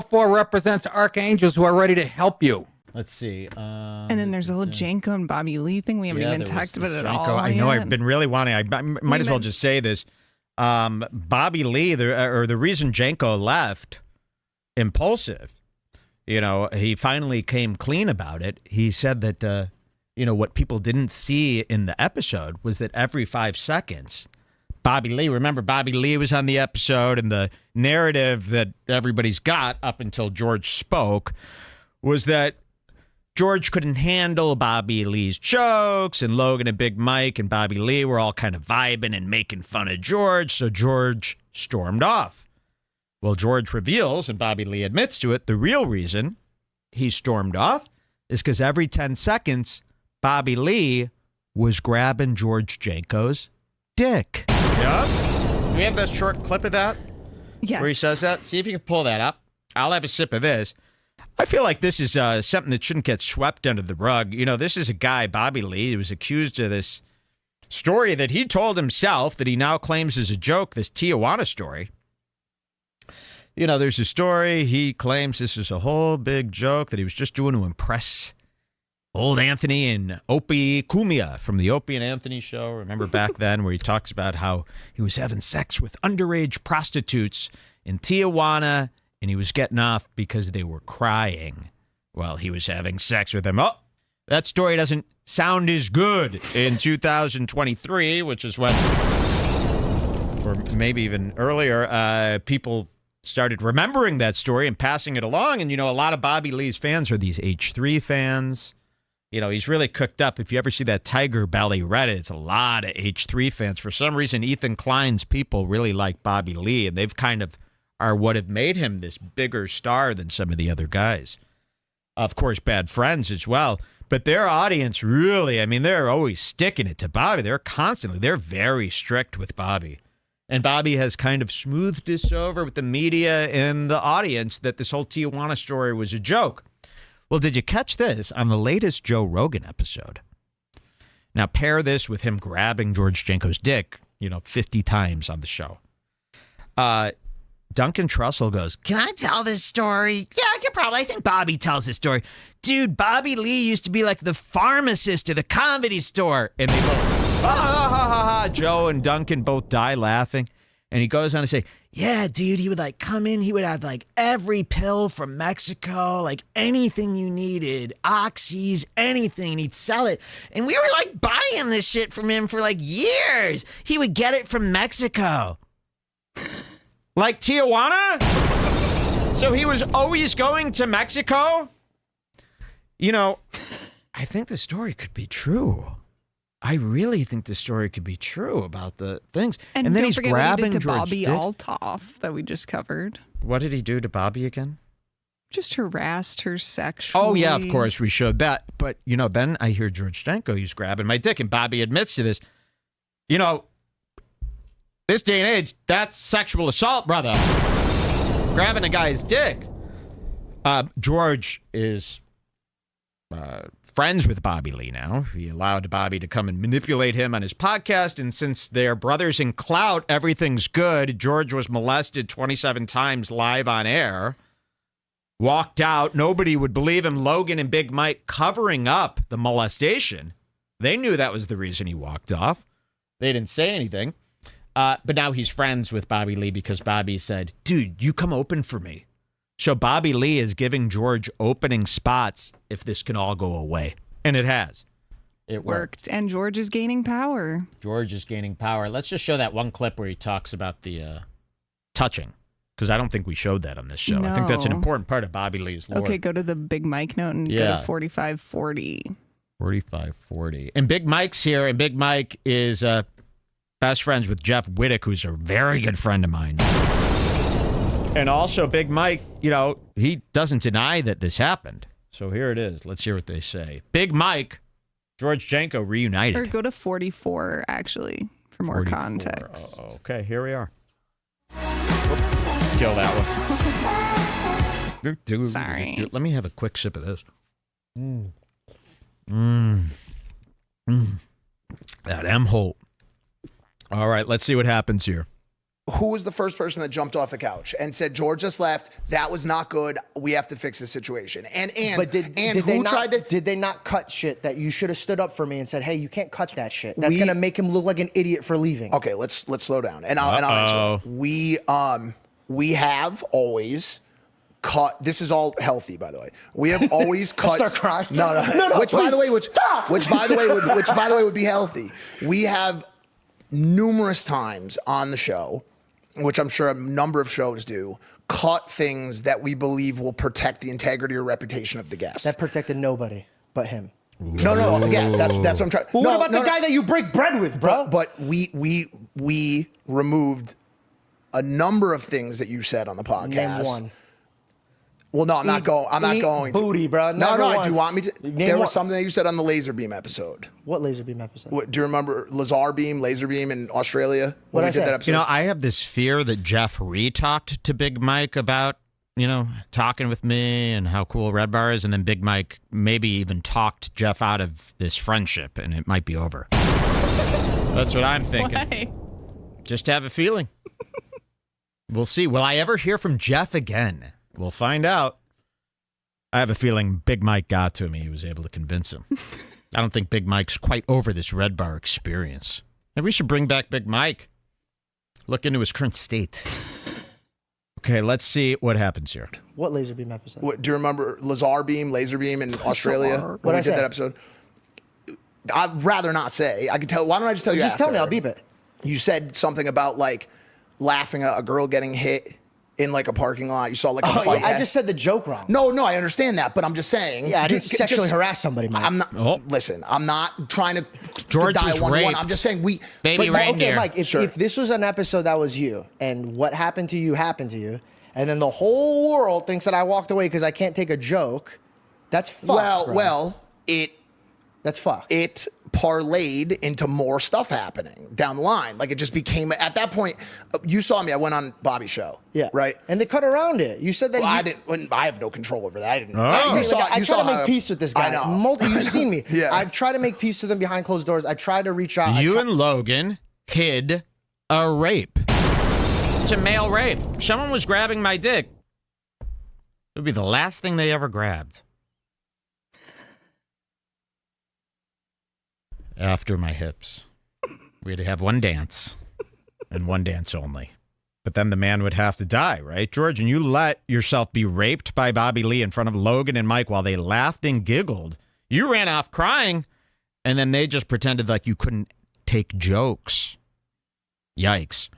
444 represents archangels who are ready to help you. Let's see. And then there's the whole Janko and Bobby Lee thing. We haven't even talked about it at all. I know. Yet. I've been really wanting. I might as well just say this. Bobby Lee, the reason Janko left, impulsive. He finally came clean about it. He said that, what people didn't see in the episode was that every 5 seconds, Bobby Lee was on the episode, and the narrative that everybody's got up until George spoke was that George couldn't handle Bobby Lee's jokes, and Logan and Big Mike and Bobby Lee were all kind of vibing and making fun of George, so George stormed off. Well, George reveals, and Bobby Lee admits to it, the real reason he stormed off is because every 10 seconds, Bobby Lee was grabbing George Janko's dick. Yeah? Do we have that short clip of that? Yes. Where he says that? See if you can pull that up. I'll have a sip of this. I feel like this is something that shouldn't get swept under the rug. This is a guy, Bobby Lee, who was accused of this story that he told himself that he now claims is a joke, this Tijuana story. There's a story. He claims this is a whole big joke that he was just doing to impress old Anthony and Opie Cumia from the Opie and Anthony show. Remember back then where he talks about how he was having sex with underage prostitutes in Tijuana, and he was getting off because they were crying while he was having sex with them. Oh, that story doesn't sound as good in 2023, which is when, or maybe even earlier, people started remembering that story and passing it along. And, a lot of Bobby Lee's fans are these H3 fans. He's really cooked up. If you ever see that Tiger Belly Reddit, it's a lot of H3 fans. For some reason, Ethan Klein's people really like Bobby Lee, and they've kind of are what have made him this bigger star than some of the other guys. Of course, bad friends as well. But their audience really, they're always sticking it to Bobby. They're very strict with Bobby. And Bobby has kind of smoothed this over with the media and the audience that this whole Tijuana story was a joke. Well, did you catch this on the latest Joe Rogan episode? Now, pair this with him grabbing George Janko's dick, 50 times on the show. Duncan Trussell goes, "Can I tell this story?" "Yeah, I can probably. I think Bobby tells this story." "Dude, Bobby Lee used to be like the pharmacist at the Comedy Store." And they both, ha, ha, ha, ha, ha. Joe and Duncan both die laughing. And he goes on to say, "Yeah, dude, he would come in. He would have every pill from Mexico, anything you needed, oxys, anything. And he'd sell it. And we were buying this shit from him for years. He would get it from Mexico." Like Tijuana? So he was always going to Mexico? I think the story could be true. I really think the story could be true about the things. And then he's grabbing to George Bobby Dick. Altoff that we just covered. What did he do to Bobby again? Just harassed her sexually. Oh, yeah, of course, we showed that. But, then I hear George Janko, he's grabbing my dick, and Bobby admits to this. This day and age, that's sexual assault, brother. Grabbing a guy's dick. George is friends with Bobby Lee now. He allowed Bobby to come and manipulate him on his podcast, and since they're brothers in clout, everything's good. George was molested 27 times live on air. Walked out. Nobody would believe him. Logan and Big Mike covering up the molestation. They knew that was the reason he walked off. They didn't say anything. But now he's friends with Bobby Lee because Bobby said, "Dude, you come open for me." So Bobby Lee is giving George opening spots if this can all go away. And it has. It worked. And George is gaining power. George is gaining power. Let's just show that one clip where he talks about the touching. Because I don't think we showed that on this show. No. I think that's an important part of Bobby Lee's lore. Okay, go to the Big Mike note and go to 4540. 4540. And Big Mike's here, and Big Mike is best friends with Jeff Wittek, who's a very good friend of mine. And also, Big Mike, he doesn't deny that this happened. So here it is. Let's hear what they say. Big Mike, George Janko reunited. Or go to 44, actually, for more 44. context. Oh, okay, here we are. Kill that one. Sorry. Let me have a quick sip of this. That M-Holt. All right, let's see what happens here. who was the first person that jumped off the couch and said, George just left, that was not good, we have to fix this situation? But did they not cut shit that you should have stood up for me and said, hey, you can't cut that shit? That's going to make him look like an idiot for leaving. Okay, let's slow down. And I'll answer. We have always cut. This is all healthy, by the way. We have always cut. Start crying. No. Which by the way would be healthy. We have numerous times on the show, which I'm sure a number of shows do, cut things that we believe will protect the integrity or reputation of the guest. That protected nobody but him. No, yes, that's what I'm trying. Well, what about the guy that you break bread with, bro? But we removed a number of things that you said on the podcast. Name one. Well, no, I'm not going. Booty, bro. No. Once. Do you want me to? There was something that you said on the laser beam episode. What laser beam episode? Do you remember laser beam in Australia? What I did that said? episode? You know, I have this fear that Jeff re-talked to Big Mike about, talking with me and how cool Redbar is, and then Big Mike maybe even talked Jeff out of this friendship, and it might be over. That's what I'm thinking. Why? Just have a feeling. We'll see. Will I ever hear from Jeff again? We'll find out. I have a feeling Big Mike got to him. He was able to convince him. I don't think Big Mike's quite over this Redbar experience. Maybe we should bring back Big Mike. Look into his current state. Okay, let's see what happens here. What laser beam episode? Do you remember laser beam in Australia? When we did that episode? I'd rather not say. I can tell. Why don't I just tell you Just after? tell me. I'll beep it. You said something about like laughing at a girl getting hit in like a parking lot. You saw like a fight. Yeah, I just said the joke wrong. No, I understand that, but I'm just saying. Yeah, I didn't sexually harass somebody, Mike. I'm not. Listen, I'm not trying to George die was one-to-one. raped. I'm just saying Baby reindeer. Okay, Mike, if this was an episode that was you, and what happened to you, and then the whole world thinks that I walked away because I can't take a joke, that's fucked, bro. That's fucked. It parlayed into more stuff happening down the line. Like it just became, at that point, you saw me, I went on Bobby's show. Yeah. Right? And they cut around it. You said that I have no control over that. I didn't. I try to make peace with this guy. I know. You've seen me. Yeah. I've tried to make peace with them behind closed doors. I try to reach out. You and Logan hid a rape. It's a male rape. Someone was grabbing my dick. It would be the last thing they ever grabbed. After my hips. We had to have one dance. And one dance only. But then the man would have to die, right, George? And you let yourself be raped by Bobby Lee in front of Logan and Mike while they laughed and giggled. You ran off crying, and then they just pretended like you couldn't take jokes. Yikes.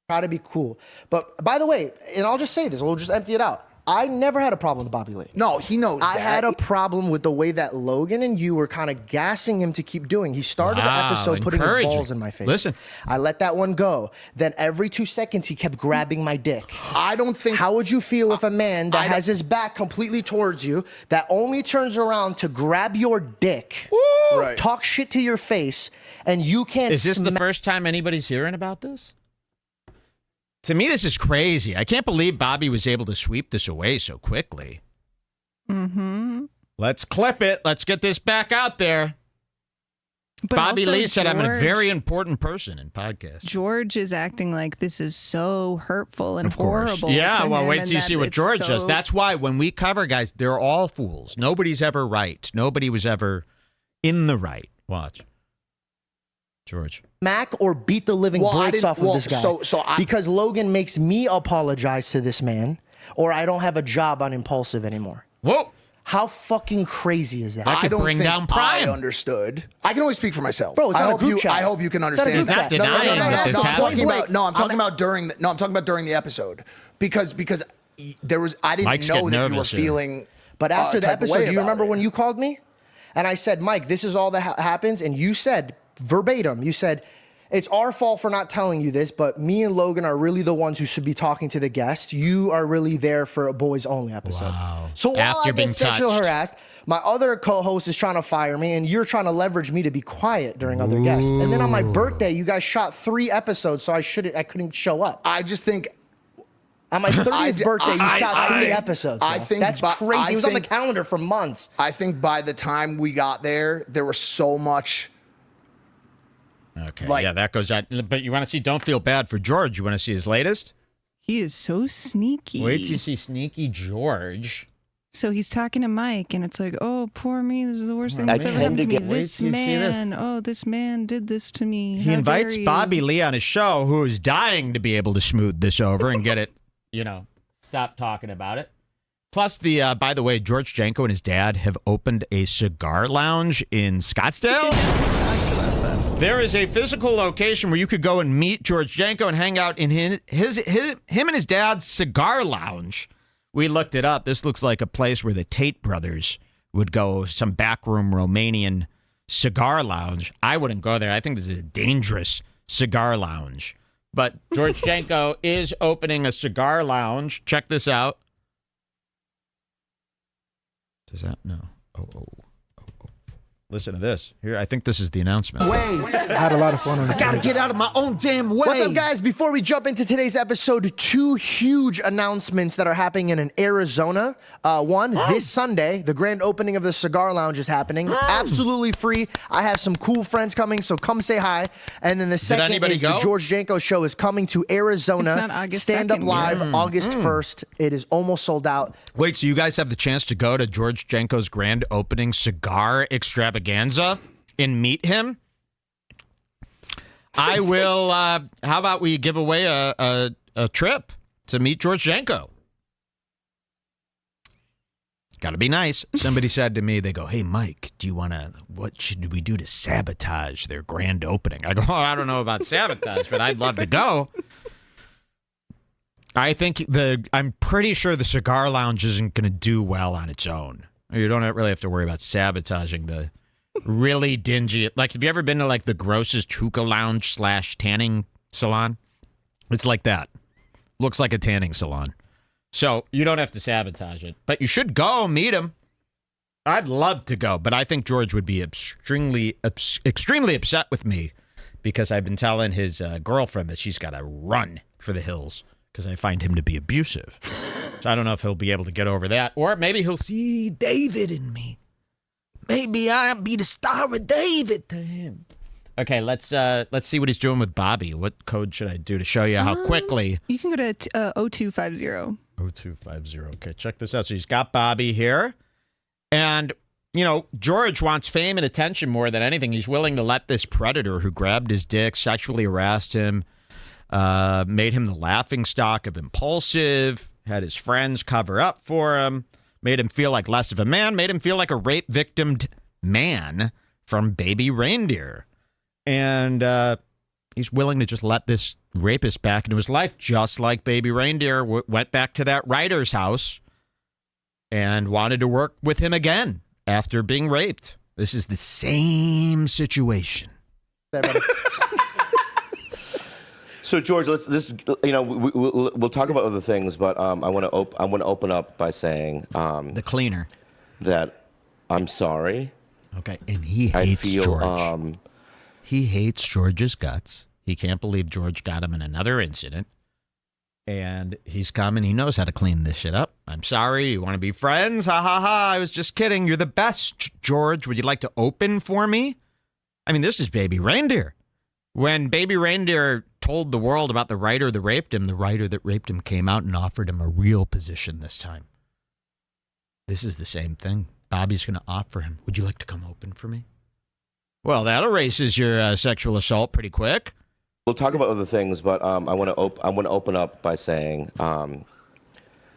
Try to be cool. But by the way, and I'll just say this, we'll just empty it out. I never had a problem with Bobby Lee. No, he knows that. I had a problem with the way that Logan and you were kind of gassing him to keep doing. He started the episode putting his balls in my face. Listen. I let that one go. Then every 2 seconds, he kept grabbing my dick. I don't think... How would you feel if a man that has his back completely towards you, that only turns around to grab your dick, talk shit to your face, and you can't... Is this the first time anybody's hearing about this? To me, this is crazy. I can't believe Bobby was able to sweep this away so quickly. Mm-hmm. Let's clip it. Let's get this back out there. But Bobby also, Lee said I'm a George- very important person in podcasts. George is acting like this is so hurtful and Of course. horrible. Yeah, to well, him wait and till you that see what it's George does. so- That's why when we cover guys, they're all fools. Nobody's ever right. Nobody was ever in the right. Watch. George. smack or beat the living breaks off of this guy. Because Logan makes me apologize to this man, or I don't have a job on Impulsive anymore. Whoa. How fucking crazy is that? That could bring down Prime. I understood. I can only speak for myself. Bro, it's I on a hope group you. chat. I hope you can It's on a understand. group He's chat. not denying that this I'm happened. talking about. No, I'm talking about during. I'm talking about during the episode because there was. I didn't Mike's know getting that you were nervous here. feeling. But after the type of episode, way do you about remember it. when you called me? And I said, Mike, this is all that happens. And you said verbatim, you said, it's our fault for not telling you this, but me and Logan are really the ones who should be talking to the guest. You are really there for a boys only episode. Wow. So while After I being get sexual touched. harassed, my other co-host is trying to fire me, and you're trying to leverage me to be quiet during other guests. And then on my birthday, you guys shot 3 episodes, so I couldn't show up. I just think. On my 30th birthday, you shot 3 think- episodes. I bro. think That's by- crazy. I It was on the think- calendar for months. I think by the time we got there, there was so much Okay, Like- yeah, that goes out. But you want to see Don't Feel Bad for George. You want to see his latest? He is so sneaky. Wait till you see Sneaky George. So he's talking to Mike, and it's like, oh, poor me. This is the worst thing I that's ever tend happened to to me. get- Wait This till you see this. man, oh, this man did this to me. He How invites dare you. Bobby Lee on his show, who is dying to be able to smooth this over and get it, stop talking about it. Plus, by the way, George Janko and his dad have opened a cigar lounge in Scottsdale. There is a physical location where you could go and meet George Janko and hang out in him and his dad's cigar lounge. We looked it up. This looks like a place where the Tate brothers would go, some backroom Romanian cigar lounge. I wouldn't go there. I think this is a dangerous cigar lounge. But George Janko is opening a cigar lounge. Check this out. Does that? No. Oh. Listen to this. Here, I think this is the announcement. I had a lot of fun on this. Gotta get out of my own damn way. What's up, guys? Before we jump into today's episode, 2 huge announcements that are happening in Arizona. One, this Sunday, the grand opening of the Cigar Lounge is happening. Absolutely free. I have some cool friends coming, so come say hi. And then the second anybody is go? the George Janko show is coming to Arizona. It's not August Stand Up 2nd Live, yet. August 1st. It is almost sold out. Wait, so you guys have the chance to go to George Janko's grand opening cigar extravaganza and meet him? I will. How about we give away a trip to meet George Janko? Got to be nice. Somebody said to me, they go, "Hey, Mike, what should we do to sabotage their grand opening?" I go, I don't know about sabotage, but I'd love to go. I think I'm pretty sure the cigar lounge isn't going to do well on its own. You don't really have to worry about sabotaging the really dingy. Like, have you ever been to like the grossest hookah lounge / tanning salon? It's like that. Looks like a tanning salon. So you don't have to sabotage it, but you should go meet him. I'd love to go, but I think George would be extremely upset with me because I've been telling his girlfriend that she's got to run for the hills because I find him to be abusive. So I don't know if he'll be able to get over that, or maybe he'll see David in me. Maybe I'll be the star of David to him. Okay, let's see what he's doing with Bobby. What code should I do to show you how quickly? You can go to 0250. 0250. Okay, check this out. So he's got Bobby here. And, George wants fame and attention more than anything. He's willing to let this predator who grabbed his dick, sexually harassed him, made him the laughingstock of impulsive, had his friends cover up for him, made him feel like less of a man, made him feel like a rape victimed man from Baby Reindeer. And he's willing to just let this rapist back into his life, just like Baby Reindeer went back to that writer's house and wanted to work with him again after being raped. This is the same situation. So George, we'll talk about other things, but I want to open up by saying The cleaner. that I'm sorry. Okay, and he I hates feel George. He hates George's guts. He can't believe George got him in another incident. And he's come and he knows how to clean this shit up. I'm sorry. You want to be friends? Ha ha ha. I was just kidding. You're the best, George. Would you like to open for me? I mean, this is Baby Reindeer. When Baby Reindeer told the world about the writer that raped him, the writer that raped him came out and offered him a real position this time. This is the same thing. Bobby's going to offer him. Would you like to come open for me? Well, that erases your sexual assault pretty quick. We'll talk about other things, but I want to open up by saying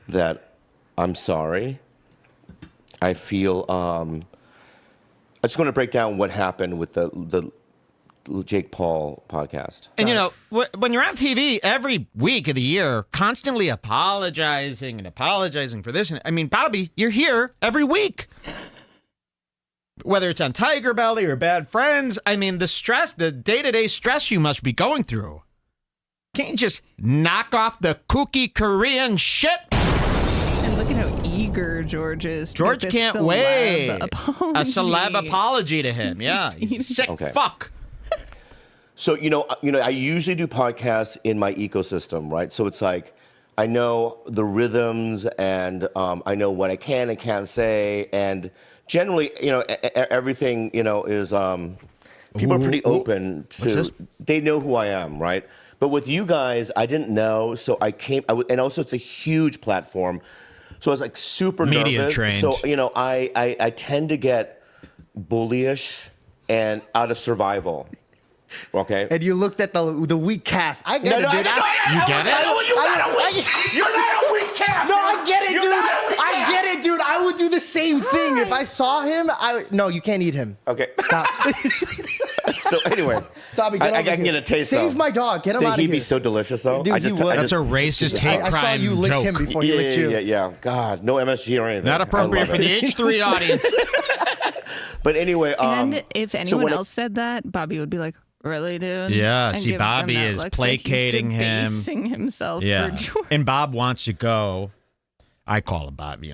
that I'm sorry. I feel I just want to break down what happened with the Jake Paul podcast. And when you're on TV every week of the year, constantly apologizing for this, I mean, Bobby, you're here every week. Whether it's on Tiger Belly or Bad Friends, I mean, the stress, the day-to-day stress you must be going through. Can't you just knock off the kooky Korean shit? And look at how eager George is. To George get this can't celeb wait. apology. A celeb apology to him. Yeah, he's a sick Okay. fuck. So I usually do podcasts in my ecosystem, right? So it's like I know the rhythms and I know what I can and can't say, and generally, everything is. people are pretty open What's to. this? They know who I am, right? But with you guys, I didn't know, so I came. And also, it's a huge platform, so I was like super Media nervous. trained. So I tend to get bullyish and out of survival. Okay. And you looked at the weak calf. I get it, dude. You get it? You're not a weak cat. No, I get it, You're dude. not a weak I cat. get it, dude. I would do the same thing if I saw him. No, you can't eat him. Okay. Stop. So anyway, Tommy, get I over can here. get a taste. Save though. my dog. Get him Think out of he'd here. be so delicious though. Dude, he would. That's a racist hate I saw crime you lick joke. him before he licked you. Yeah. God, no MSG or anything. Not I appropriate love for it. the H3 audience. But anyway, And if anyone when else said that, Bobby would be like, "Really, dude?" Yeah, And see, give them Bobby that is look, so placating he's him. debasing himself Yeah. for George. And Bob wants to go. I call him Bob,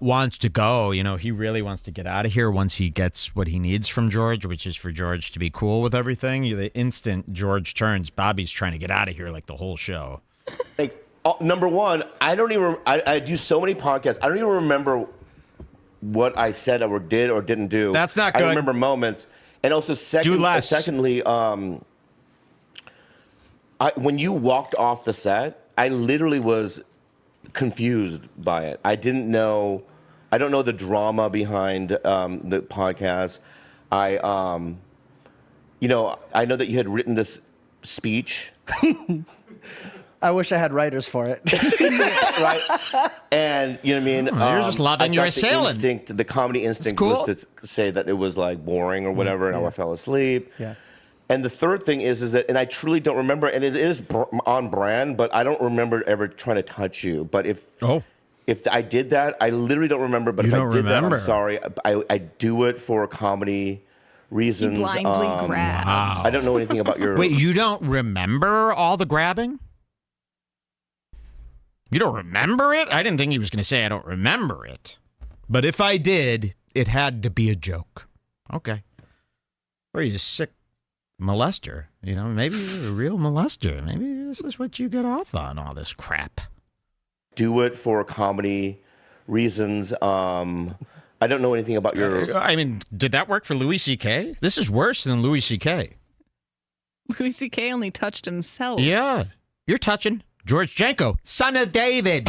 wants to go. He really wants to get out of here once he gets what he needs from George, which is for George to be cool with everything. The instant George turns, Bobby's trying to get out of here like the whole show. like number one, I don't even. I do so many podcasts. I don't even remember what I said or did or didn't do. That's not I good. remember moments. And also, Do less. secondly, when you walked off the set, I literally was confused by it. I didn't know. I don't know the drama behind the podcast. I know that you had written this speech. I wish I had writers for it. Right? And you know what I mean? You're just loving your assailant. The comedy instinct cool. was to say that it was like boring or whatever, and I fell asleep. Yeah. And the third thing is that, and I truly don't remember, and it is on brand, but I don't remember ever trying to touch you. But if I did that, I literally don't remember. But You if I don't did that, remember. I'm sorry. I do it for comedy reasons. He blindly grabs. I don't know anything about your. Wait, you don't remember all the grabbing? You don't remember it? I didn't think he was going to say I don't remember it. But if I did, it had to be a joke. Okay. Or you just sick molester. Maybe you're a real molester. Maybe this is what you get off on, all this crap. do it for comedy reasons. I don't know anything about your. I mean, did that work for Louis C.K.? This is worse than Louis C.K. Louis C.K. only touched himself. Yeah. You're touching George Janko, son of David.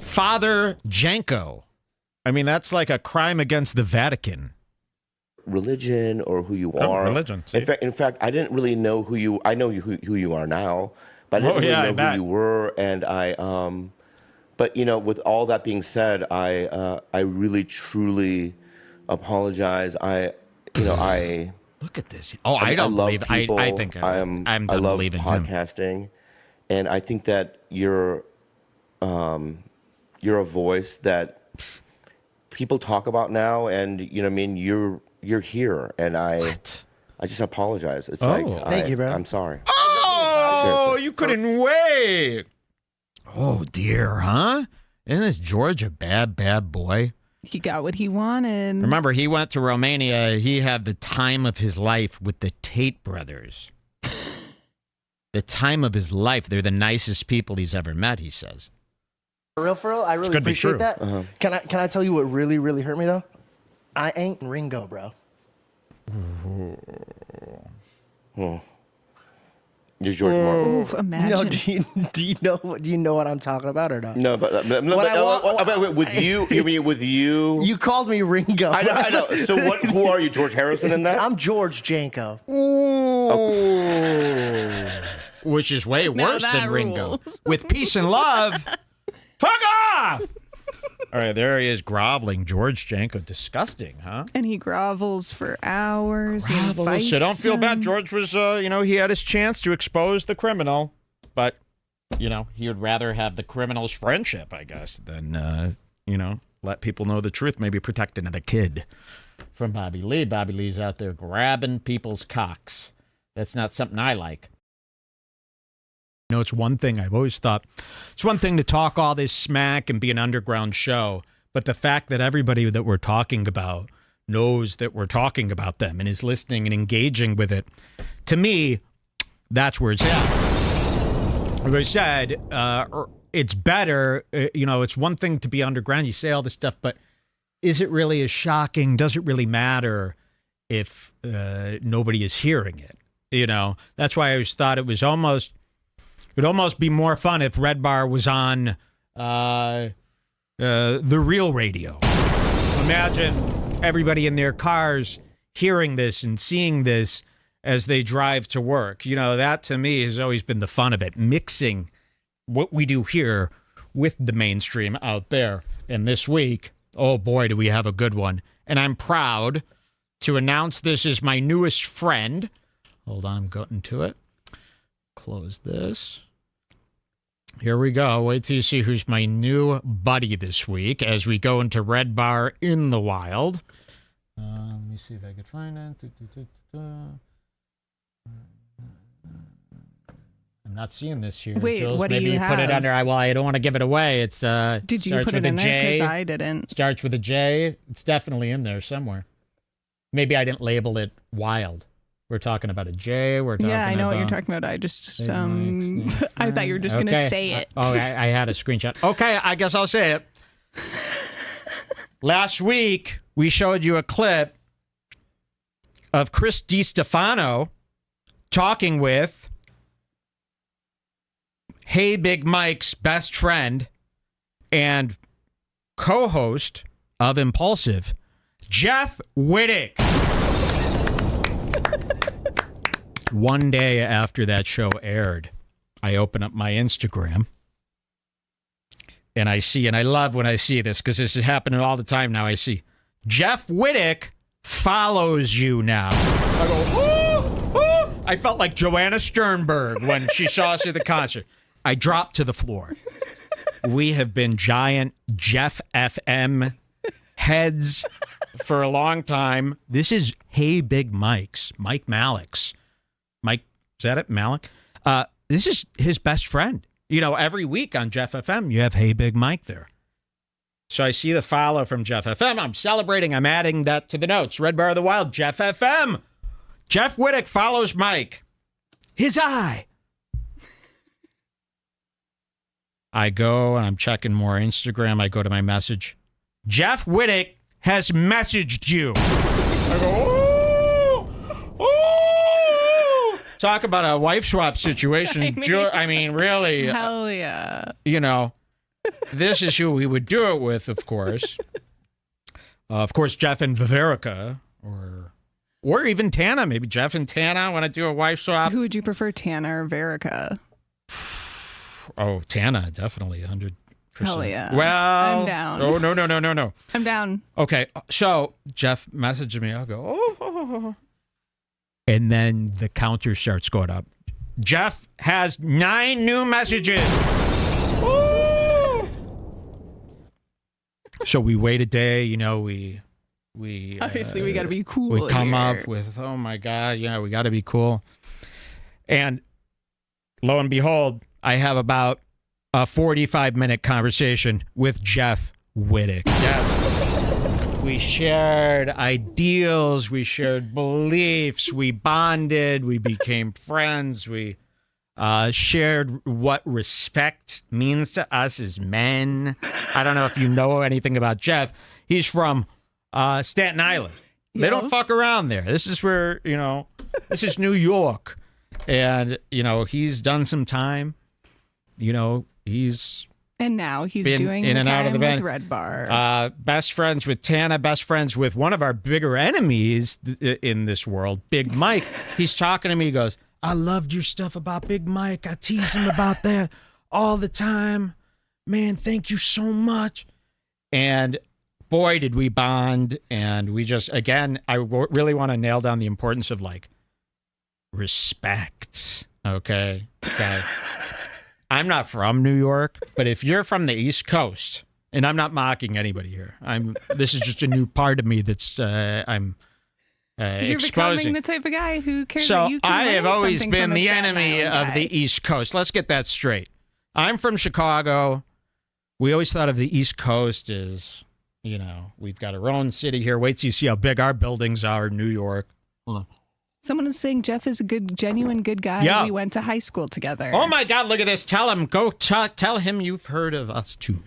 Father Janko. I mean, that's like a crime against the Vatican. Religion or who you are. Religion. See? In fact, I didn't really know who you. I know who you are now, but I didn't really know who you were. And but with all that being said, I really truly apologize. Look at this. Oh, I don't love believe. people. I think I'm done I love believing him. podcasting, and I think that you're a voice that people talk about now, and you're here, and I just apologize. It's Thank you, bro. I'm sorry. Oh, Seriously. you couldn't wait. Oh dear, huh? Isn't this George a bad boy? He got what he wanted. Remember, he went to Romania. He had the time of his life with the Tate brothers. The time of his life. They're the nicest people he's ever met, he says. For real, I really could be true. appreciate that. Uh-huh. Can I tell you what really, really hurt me though? I ain't Ringo, bro. You're George Martin. Oof, imagine. No, do you know what I'm talking about or not? No, but with you, you mean with you? You called me Ringo. I know. So who are you, George Harrison in that? I'm George Janko. Which is way worse that than Ringo. rules. With peace and love. Fuck off! All right, there he is groveling. George Janko. Disgusting, huh? And he grovels for hours. He So invites don't feel bad. him. George was, he had his chance to expose the criminal. But, he would rather have the criminal's friendship, I guess, than, let people know the truth. Maybe protect another kid from Bobby Lee. Bobby Lee's out there grabbing people's cocks. That's not something I like. It's one thing I've always thought. It's one thing to talk all this smack and be an underground show, but the fact that everybody that we're talking about knows that we're talking about them and is listening and engaging with it, to me, that's where it's at. Like I said, it's better. It's one thing to be underground. You say all this stuff, but is it really as shocking? Does it really matter if nobody is hearing it? You know, that's why I always thought it would almost be more fun if Redbar was on the real radio. Imagine everybody in their cars hearing this and seeing this as they drive to work. You know, that to me has always been the fun of it, mixing what we do here with the mainstream out there. And this week, oh boy, do we have a good one. And I'm proud to announce this is my newest friend. Hold on, I'm going to it. Close this. Here we go. Wait till you see who's my new buddy this week as we go into Redbar in the wild. Let me see if I can find it. I'm not seeing this here. Wait, Jules, what do maybe you put it have? under. Well, I don't want to give it away. It's Did you put it in there? Because I didn't. Starts with a J. It's definitely in there somewhere. Maybe I didn't label it wild. We're talking about a J. We're talking Yeah, I know about what you're talking about. I just, Big Mike's I thought you were just going to say it. I had a screenshot. Okay, I guess I'll say it. Last week, we showed you a clip of Chris DiStefano talking with Hey Big Mike's best friend and co-host of Impulsive, Jeff Wittek. One day after that show aired, I open up my Instagram and I see, and I love when I see this because this is happening all the time now. I see Jeff Wittek follows you now. I go, ooh, ooh. I felt like Joanna Sternberg when she saw us at the concert. I dropped to the floor. We have been giant Jeff FM heads for a long time. This is Hey Big Mike's, Mike Malik's. Mike, is that it? Malik? This is his best friend. You know, every week on Jeff FM, you have Hey Big Mike there. So I see the follow from Jeff FM. I'm celebrating. I'm adding that to the notes. Redbar of the Wild, Jeff FM. Jeff Wittek follows Mike. His eye. I go and I'm checking more Instagram. I go to my message. Jeff Wittek has messaged you. I go, ooh, ooh. Talk about a wife swap situation. I mean, really. Hell yeah. You know, this is who we would do it with, of course. Of course, Jeff and Viverica, or even Tana. Maybe Jeff and Tana want to do a wife swap. Who would you prefer, Tana or Verica? Oh, Tana, definitely, 100%. Hell yeah. Well, I'm down. Oh, no. I'm down. Okay, so Jeff messaged me. I'll go, oh. And then the counter starts going up. Jeff has 9 new messages. Woo! So we wait a day, you know, we Obviously, we got to be cool. we come here. up with, oh my God, you know, we got to be cool. And lo and behold, I have about a 45-minute conversation with Jeff Wittek. Yes. We shared ideals. We shared beliefs. We bonded. We became friends. We shared what respect means to us as men. I don't know if you know anything about Jeff. He's from Staten Island. They don't fuck around there. This is where, you know, this is New York. And, you know, he's done some time. You know, and now he's been doing in the and out of the time band. with Redbar. Best friends with Tana, best friends with one of our bigger enemies in this world, Big Mike. He's talking to me. He goes, I loved your stuff about Big Mike. I tease him about that all the time. Man, thank you so much. And boy, did we bond. And we just, again, I really want to nail down the importance of like respect. Okay. I'm not from New York, but if you're from the East Coast, and I'm not mocking anybody here, this is just a new part of me that's I'm You're exposing. becoming the type of guy who cares. So that you can I have learn always something been from a the Staten enemy Island of guy. the East Coast. Let's get that straight. I'm from Chicago. We always thought of the East Coast as, you know, we've got our own city here. Wait till you see how big our buildings are in New York. Hold on. Someone is saying Jeff is a genuine good guy. Yeah. We went to high school together. Oh my God, look at this. Tell him. Go tell him you've heard of us too.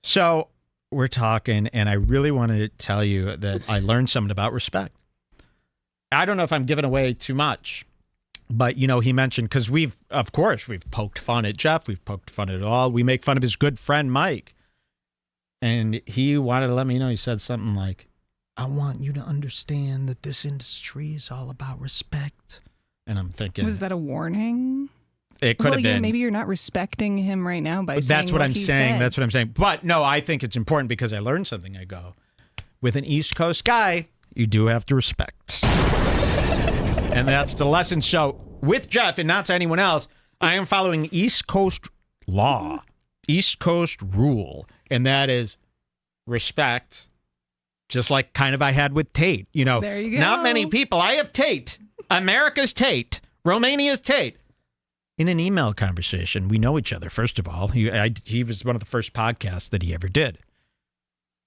So we're talking, and I really want to tell you that I learned something about respect. I don't know if I'm giving away too much, but, you know, he mentioned, because we've poked fun at Jeff. We've poked fun at it all. We make fun of his good friend, Mike. And he wanted to let me know, he said something like, I want you to understand that this industry is all about respect. And I'm thinking, Was that a warning? It could have been. Maybe you're not respecting him right now by saying That's what I'm he saying. said. That's what I'm saying. But no, I think it's important because I learned something. I go, with an East Coast guy, you do have to respect. And that's the lesson. So with Jeff and not to anyone else, I am following East Coast law, East Coast rule, and that is respect, just like kind of I had with Tate. You know, There you go. not many people. I have Tate, America's Tate, Romania's Tate. In an email conversation, we know each other, first of all. He was one of the first podcasts that he ever did.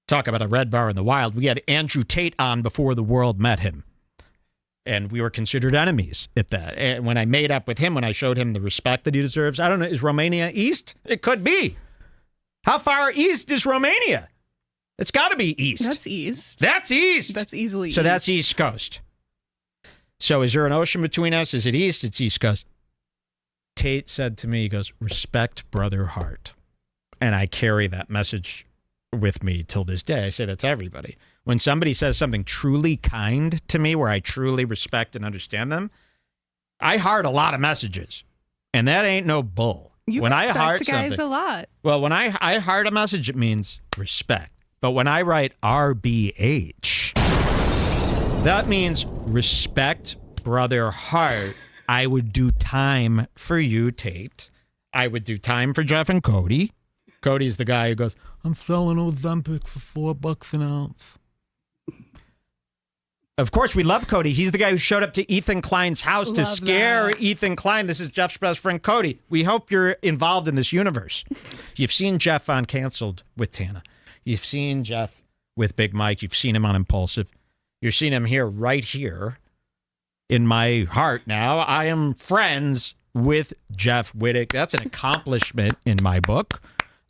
Talk about a red bar in the wild. We had Andrew Tate on before the world met him. And we were considered enemies at that. And when I made up with him, when I showed him the respect that he deserves, I don't know, is Romania east? It could be. How far east is Romania? It's got to be east. That's east. That's east. That's easily So east. that's East Coast. So is there an ocean between us? Is it east? It's East Coast. Tate said to me, he goes, respect brother heart. And I carry that message with me till this day. I say that to everybody. When somebody says something truly kind to me, where I truly respect and understand them, I heart a lot of messages. And that ain't no bull. You when I respect heart guys something, a lot. well, when I heart a message, it means respect. But when I write RBH, that means respect brother heart. I would do time for you, Tate. I would do time for Jeff and Cody. Cody's the guy who goes, I'm selling Ozempic for $4 an ounce. Of course, we love Cody. He's the guy who showed up to Ethan Klein's house to Love scare that. Ethan Klein. This is Jeff's best friend, Cody. We hope you're involved in this universe. You've seen Jeff on Canceled with Tana. You've seen Jeff with Big Mike. You've seen him on Impulsive. You're seeing him here, right here. In my heart now, I am friends with Jeff Wittek. That's an accomplishment in my book.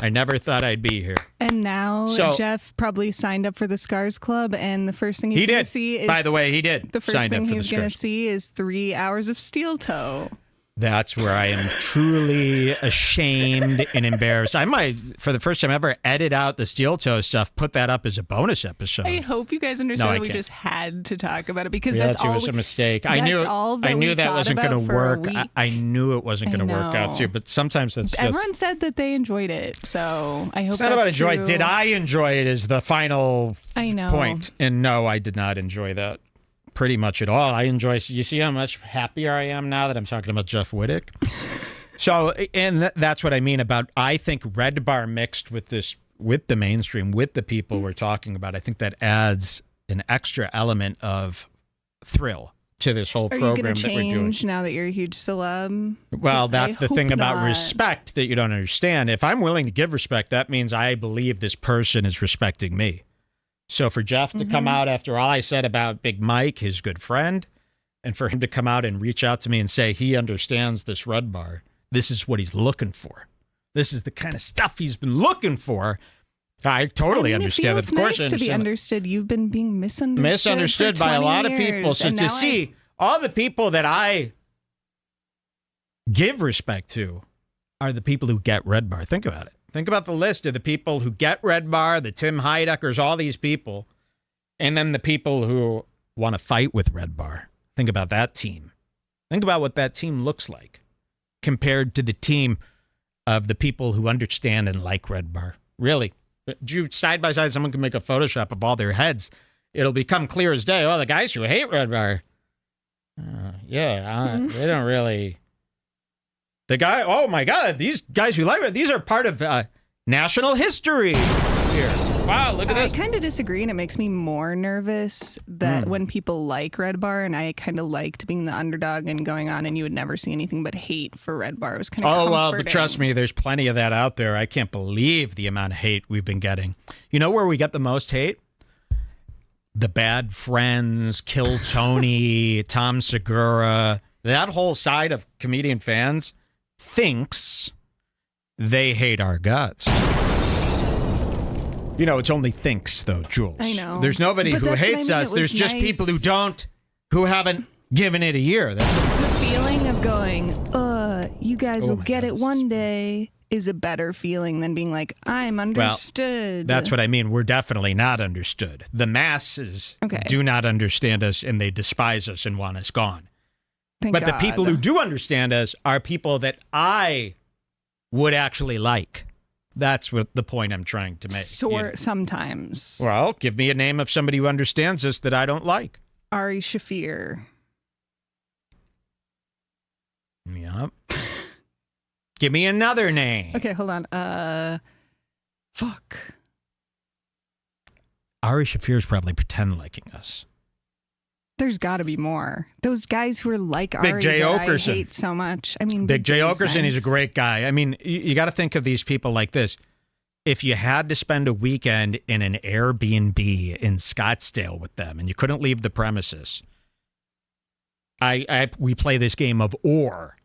I never thought I'd be here. And now So- Jeff probably signed up for the Scars Club, and the first thing he's He going did. to see is By the way, he did. the first Signed thing up for he's the going to Scars. see is 3 hours of steel toe. That's where I am truly ashamed and embarrassed. I might, for the first time ever, edit out the steel toe stuff, put that up as a bonus episode. I hope you guys understand I that we can't. just had to talk about it because Yeah, that's it all was a mistake. I that's knew. all that I we knew that thought wasn't going to about for a work. week. I knew it wasn't going to work out know. too. But sometimes that's just. Everyone said that they enjoyed it, so I hope It's not about that's enjoy. true. Did I enjoy it? Is the final I know. point? And no, I did not enjoy that pretty much at all. I enjoy. You see how much happier I am now that I'm talking about Jeff Wittek. So, and that's what I mean about. I think Red Bar mixed with this, with the mainstream, with the people we're talking about. I think that adds an extra element of thrill to this whole Are you program going to that we're doing. change now that you're a huge celeb? Well, that's I the hope thing about not. respect that you don't understand. If I'm willing to give respect, that means I believe this person is respecting me. So for Jeff to come out after all I said about Big Mike, his good friend, and for him to come out and reach out to me and say he understands this Red Bar, this is what he's looking for. This is the kind of stuff he's been looking for. I totally understand it that. feels Of course, nice I to be understand that. understood. You've been being misunderstood. Misunderstood for by a 20 lot of people. years, So and to now see all the people that I give respect to are the people who get Red Bar. Think about it. Think about the list of the people who get Red Bar, the Tim Heideckers, all these people, and then the people who want to fight with Red Bar. Think about that team. Think about what that team looks like compared to the team of the people who understand and like Red Bar. Really. Side by side, someone can make a Photoshop of all their heads. It'll become clear as day. Oh, the guys who hate Red Bar. They don't really. The guy, oh my God, these guys who like it, these are part of national history here. Wow, look at I this. kind of disagree, and it makes me more nervous that when people like Red Bar, and I kind of liked being the underdog and going on, and you would never see anything but hate for Red Bar. It was kind of Oh, well, but trust me, there's plenty of that out there. I can't believe the amount of hate we've been getting. You know where we get the most hate? The Bad Friends, Kill Tony, Tom Segura, that whole side of comedian fans thinks they hate our guts. You know, it's only thinks, though, Jules. I know. There's nobody But who that's what I hates mean, us. it There's was just nice. people who haven't given it a year. That's it. The feeling of going, you guys will my get God, it this one is- day is a better feeling than being like, I'm understood. That's what I mean. We're definitely not understood. The masses Okay. do not understand us, and they despise us and want us gone. Thank But God. the people who do understand us are people that I would actually like. That's what the point I'm trying to make. Sometimes. Well, give me a name of somebody who understands us that I don't like. Ari Shafir. Yep. Give me another name. Okay, hold on. Fuck. Ari Shafir's probably pretend liking us. There's got to be more. Those guys who are like Big Ari J. that Okerson. I hate so much. I mean, Big J. J's Okerson, he's a nice. great guy. I mean, you got to think of these people like this. If you had to spend a weekend in an Airbnb in Scottsdale with them and you couldn't leave the premises, we play this game of or.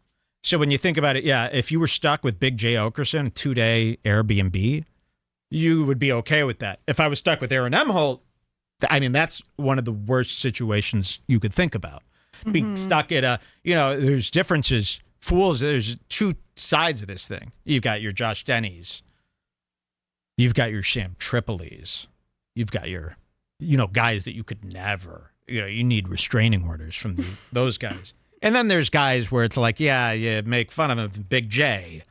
So when you think about it, yeah, if you were stuck with Big J. Okerson, 2-day Airbnb, you would be okay with that. If I was stuck with Aaron Emholt, I mean, that's one of the worst situations you could think about. Being stuck at there's differences. Fools, there's two sides of this thing. You've got your Josh Denny's. You've got your Sam Tripoli's. You've got your, guys that you could never, you need restraining orders from those guys. And then there's guys where it's like, yeah, you make fun of him, Big J.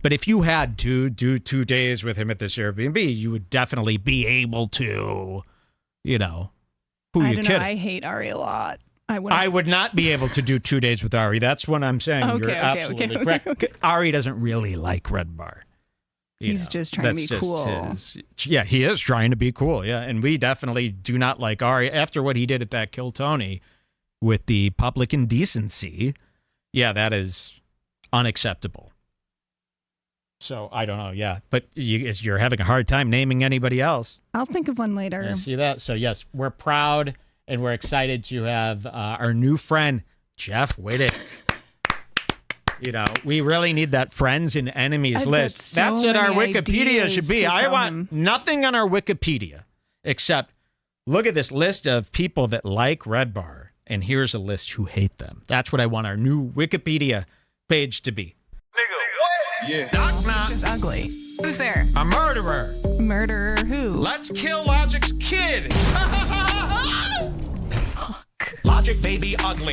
But if you had to do 2 days with him at this Airbnb, you would definitely be able to, who I you don't kidding? know. I hate Ari a lot. I would not be able to do 2 days with Ari. That's what I'm saying. You're absolutely correct. Ari doesn't really like Redbar. He's just trying to be cool. Yeah, he is trying to be cool. Yeah, and we definitely do not like Ari. After what he did at that Kill Tony with the public indecency, yeah, that is unacceptable. So I don't know. Yeah, but you're having a hard time naming anybody else. I'll think of one later. I see that. So yes, we're proud and we're excited to have our new friend Jeff Wittek. We really need that friends and enemies I've got list. so That's what our many Wikipedia ideas should be. to I tell want him. nothing on our Wikipedia except look at this list of people that like Redbar, and here's a list who hate them. That's what I want our new Wikipedia page to be. Yeah. Knock, knock. Just ugly. Who's there? A murderer. Murderer who? Let's kill Logic's kid. Logic baby ugly.